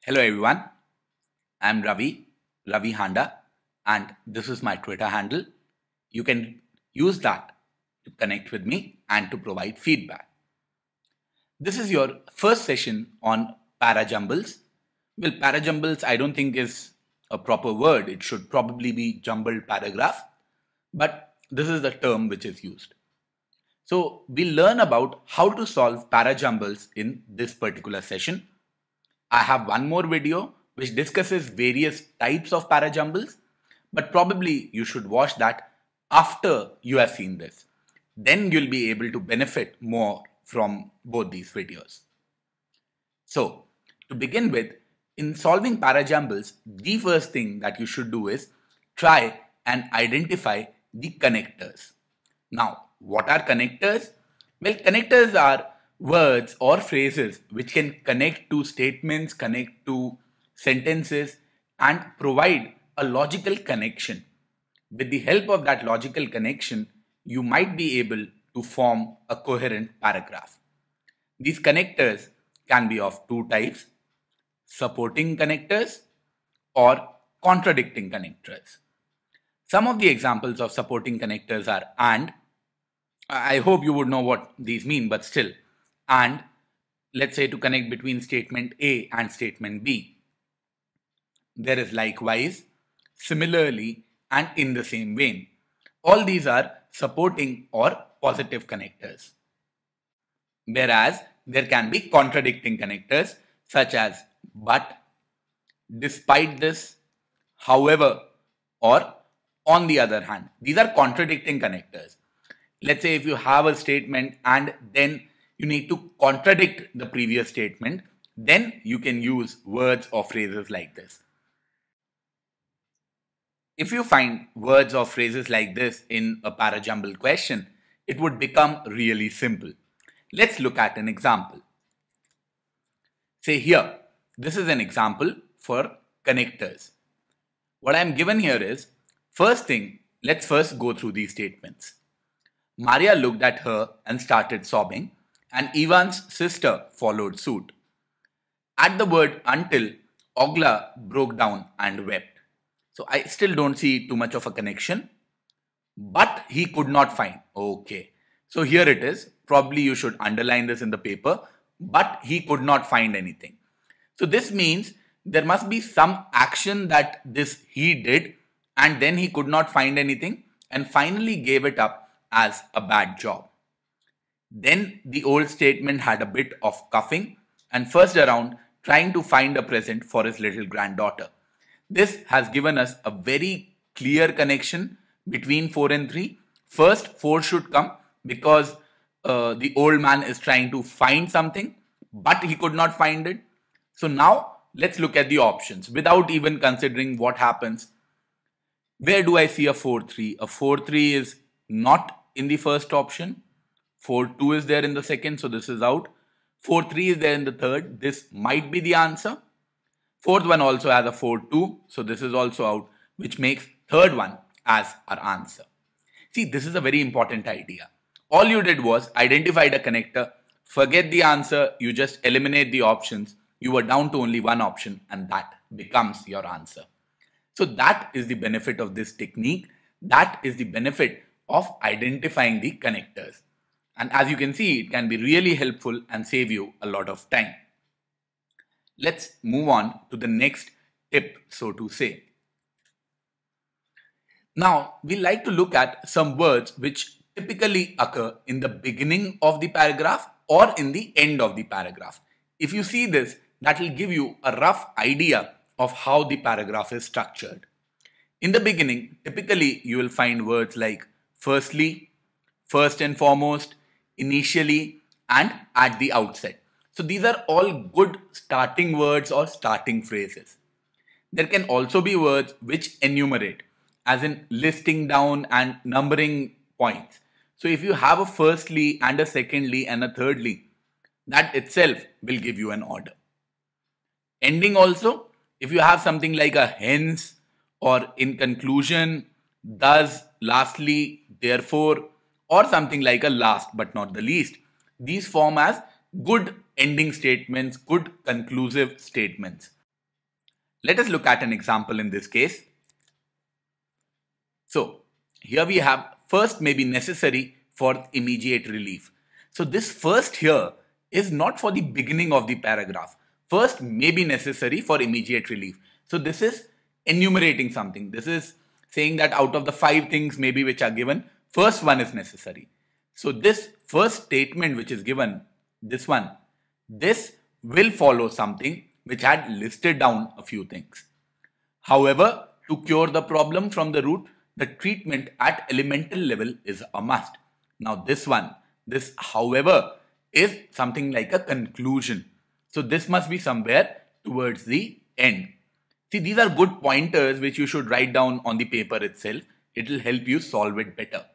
Hello everyone, I'm Ravi Handa, and this is my Twitter handle. You can use that to connect with me and to provide feedback. This is your first session on Parajumbles. Well, Parajumbles I don't think is a proper word. It should probably be jumbled paragraph, but this is the term which is used. So we'll learn about how to solve parajumbles in this particular session. I have one more video which discusses various types of parajumbles, but probably you should watch that after you have seen this. Then you'll be able to benefit more from both these videos. So, to begin with, in solving parajumbles, the first thing that you should do is try and identify the connectors. Now, what are connectors? Well, connectors are words or phrases which can connect to statements, connect to sentences, and provide a logical connection. With the help of that logical connection, you might be able to form a coherent paragraph. These connectors can be of two types: supporting connectors or contradicting connectors. Some of the examples of supporting connectors are and. I hope you would know what these mean, but still, and let's say to connect between statement A and statement B. There is likewise, similarly, and in the same vein. All these are supporting or positive connectors. Whereas there can be contradicting connectors such as but, despite this, however, or on the other hand. These are contradicting connectors. Let's say if you have a statement and then you need to contradict the previous statement, then you can use words or phrases like this. If you find words or phrases like this in a parajumble question, it would become really simple. Let's look at an example. Say here, this is an example for connectors. What I'm given here is, first thing, let's first go through these statements. Maria looked at her and started sobbing, and Ivan's sister followed suit. At the word until, Ogla broke down and wept. So I still don't see too much of a connection. But he could not find. Okay. So here it is. Probably you should underline this in the paper. But he could not find anything. So this means there must be some action that this he did, and then he could not find anything and finally gave it up as a bad job. Then the old statement had a bit of coughing and fussed around trying to find a present for his little granddaughter. This has given us a very clear connection between 4 and 3. First, 4 should come because the old man is trying to find something, but he could not find it. So now let's look at the options without even considering what happens. Where do I see a 4-3? A 4-3 is not in the first option. 4-2 is there in the second, so this is out. 4-3 is there in the third. This might be the answer. Fourth one also has a 4-2, so this is also out, which makes third one as our answer. See, this is a very important idea. All you did was identified a connector, forget the answer, you just eliminate the options. You were down to only one option, and that becomes your answer. So that is the benefit of this technique. That is the benefit of identifying the connectors. And as you can see, it can be really helpful and save you a lot of time. Let's move on to the next tip, so to say. Now, we like to look at some words which typically occur in the beginning of the paragraph or in the end of the paragraph. If you see this, that will give you a rough idea of how the paragraph is structured. In the beginning, typically you will find words like firstly, first and foremost, initially, and at the outset. So these are all good starting words or starting phrases. There can also be words which enumerate, as in listing down and numbering points. So if you have a firstly and a secondly and a thirdly, that itself will give you an order. Ending also, if you have something like a hence or in conclusion, thus, lastly, therefore, or something like a last but not the least, these form as good ending statements, good conclusive statements. Let us look at an example in this case. So here we have first may be necessary for immediate relief. So this first here is not for the beginning of the paragraph. First may be necessary for immediate relief. So this is enumerating something. This is saying that out of the 5 things maybe which are given, first one is necessary. So this first statement which is given, this one, this will follow something which had listed down a few things. However, to cure the problem from the root, the treatment at elemental level is a must. Now this one, this however, is something like a conclusion. So this must be somewhere towards the end. See, these are good pointers which you should write down on the paper itself. It will help you solve it better.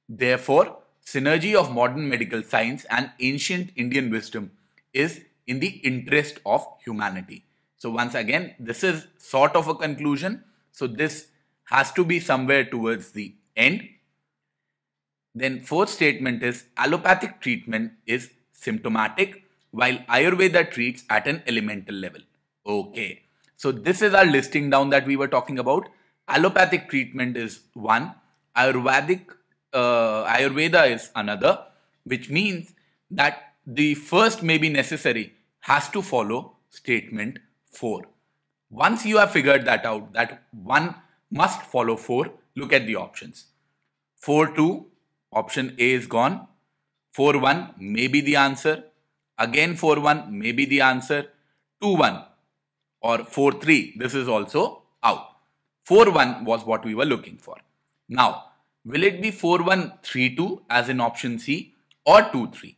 Therefore, synergy of modern medical science and ancient Indian wisdom is in the interest of humanity. So once again, this is sort of a conclusion. So this has to be somewhere towards the end. Then fourth statement is allopathic treatment is symptomatic while Ayurveda treats at an elemental level. Okay. So this is our listing down that we were talking about. Allopathic treatment is one. Ayurveda is another, which means that the first may be necessary has to follow statement 4. Once you have figured that out, that one must follow 4, look at the options. 4-2, option A is gone. 4-1 may be the answer. Again 4-1 may be the answer. 2-1 or 4-3, this is also out. 4-1 was what we were looking for. Now, will it be 4-1-3-2 as in option C or 2-3?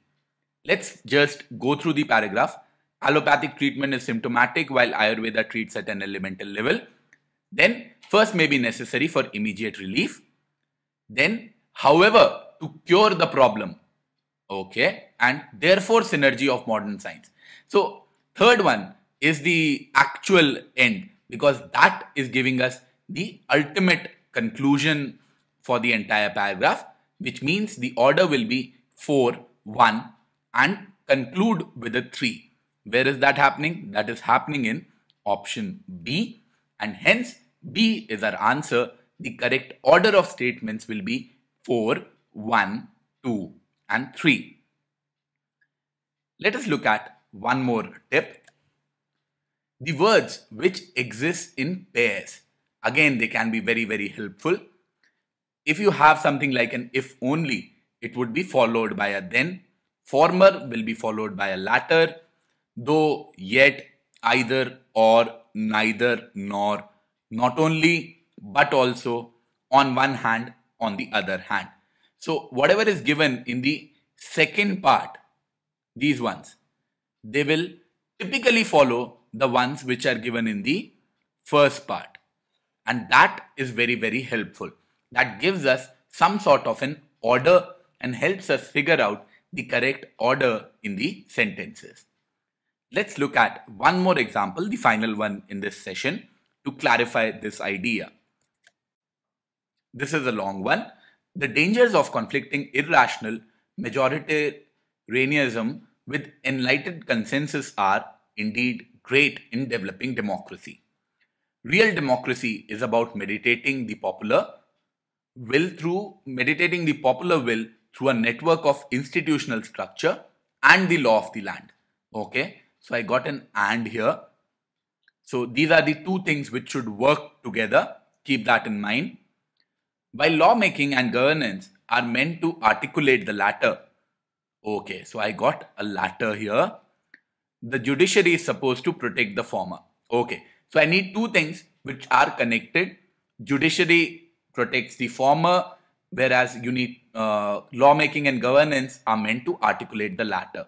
Let's just go through the paragraph. Allopathic treatment is symptomatic while Ayurveda treats at an elemental level. Then first may be necessary for immediate relief. Then, however, to cure the problem. Okay. And therefore synergy of modern science. So third one is the actual end because that is giving us the ultimate conclusion for the entire paragraph, which means the order will be 4-1 and conclude with a 3. Where is that happening? That is happening in option B, and hence B is our answer. The correct order of statements will be 4, 1, 2 and 3. Let us look at one more tip. The words which exist in pairs. Again, they can be very, very helpful. If you have something like an if only, it would be followed by a then. Former will be followed by a latter. Though, yet, either, or, neither, nor, not only, but also, on one hand, on the other hand. So, whatever is given in the second part, these ones, they will typically follow the ones which are given in the first part. And that is very, very helpful. That gives us some sort of an order and helps us figure out the correct order in the sentences. Let's look at one more example, the final one in this session, to clarify this idea. This is a long one. The dangers of conflicting irrational majoritarianism with enlightened consensus are indeed great in developing democracy. Real democracy is about meditating the popular will through a network of institutional structure and the law of the land. Okay. So I got an and here. So these are the two things which should work together. Keep that in mind. While lawmaking and governance are meant to articulate the latter. Okay, so I got a latter here. The judiciary is supposed to protect the former. Okay, so I need two things which are connected. Judiciary protects the former, whereas you need lawmaking and governance are meant to articulate the latter.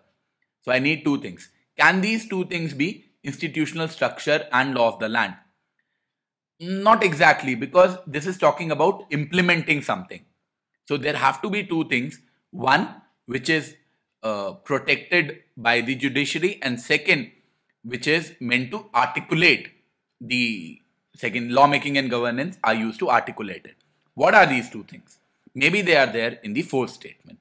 So I need two things. Can these two things be institutional structure and law of the land? Not exactly, because this is talking about implementing something. So there have to be two things. One, which is protected by the judiciary, and second, which is meant to articulate the second. Lawmaking and governance are used to articulate it. What are these two things? Maybe they are there in the fourth statement.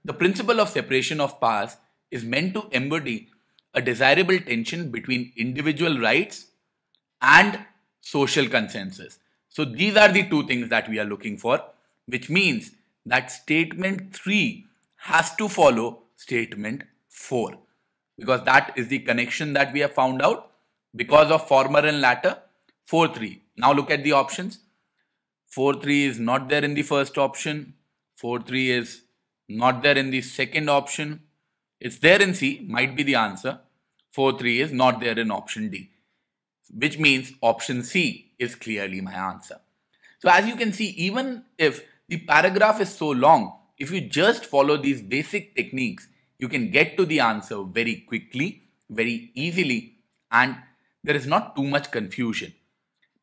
The principle of separation of powers is meant to embody a desirable tension between individual rights and social consensus. So these are the two things that we are looking for, which means that statement 3 has to follow statement 4, because that is the connection that we have found out because of former and latter. 4-3. Now look at the options. 4-3 is not there in the first option. 4-3 is not there in the second option. It's there in C, might be the answer. 4-3 is not there in option D, which means option C is clearly my answer. So as you can see, even if the paragraph is so long, if you just follow these basic techniques, you can get to the answer very quickly, very easily, and there is not too much confusion.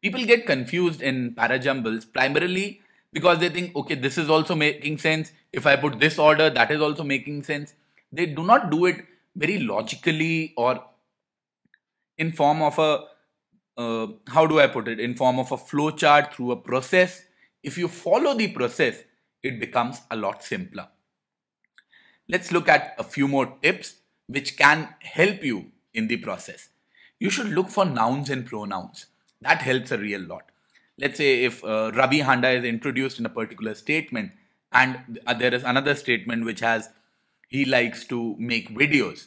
People get confused in Parajumbles primarily because they think, okay, this is also making sense. If I put this order, that is also making sense. They do not do it very logically or in form of a how do I put it? In form of a flow chart through a process. If you follow the process, it becomes a lot simpler. Let's look at a few more tips which can help you in the process. You should look for nouns and pronouns. That helps a real lot. Let's say if Ravi Handa is introduced in a particular statement and there is another statement which has he likes to make videos,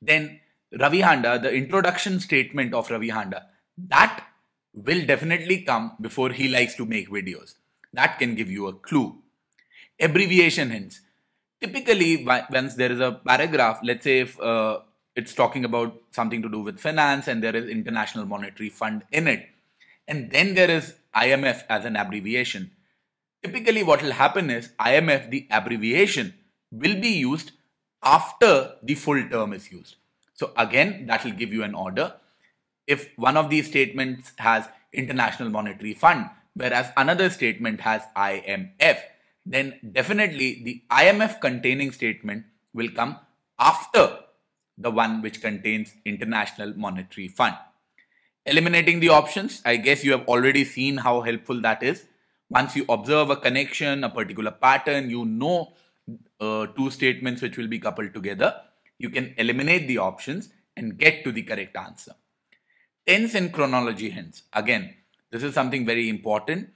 then Ravi Handa, the introduction statement of Ravi Handa, that will definitely come before he likes to make videos. That can give you a clue. Abbreviation hints. Typically, once there is a paragraph, let's say if it's talking about something to do with finance and there is International Monetary Fund in it, and then there is IMF as an abbreviation. Typically, what will happen is IMF, the abbreviation, will be used after the full term is used. So again, that will give you an order. If one of these statements has International Monetary Fund, whereas another statement has IMF, then definitely the IMF containing statement will come after the one which contains International Monetary Fund. Eliminating the options, I guess you have already seen how helpful that is. Once you observe a connection, a particular pattern, you know two statements which will be coupled together, you can eliminate the options and get to the correct answer. Tense and chronology hints. Again, this is something very important.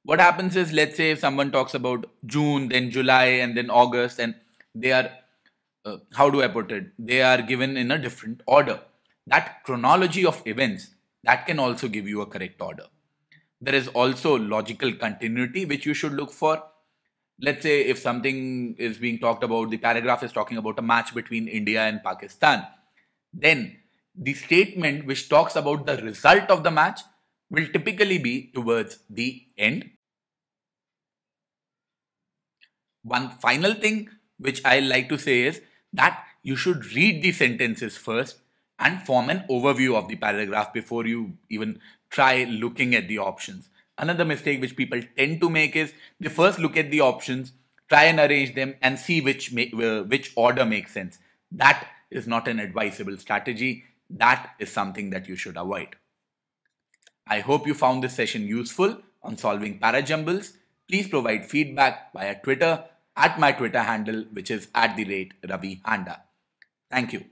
What happens is, let's say if someone talks about June, then July, and then August, and they are, how do I put it? They are given in a different order. That chronology of events, that can also give you a correct order. There is also logical continuity, which you should look for. Let's say if something is being talked about, the paragraph is talking about a match between India and Pakistan, then the statement which talks about the result of the match will typically be towards the end. One final thing which I like to say is that you should read the sentences first and form an overview of the paragraph before you even try looking at the options. Another mistake which people tend to make is they first look at the options, try and arrange them and see which order makes sense. That is not an advisable strategy. That is something that you should avoid. I hope you found this session useful on solving Parajumbles. Please provide feedback via Twitter at my Twitter handle, which is @Ravi Handa. Thank you.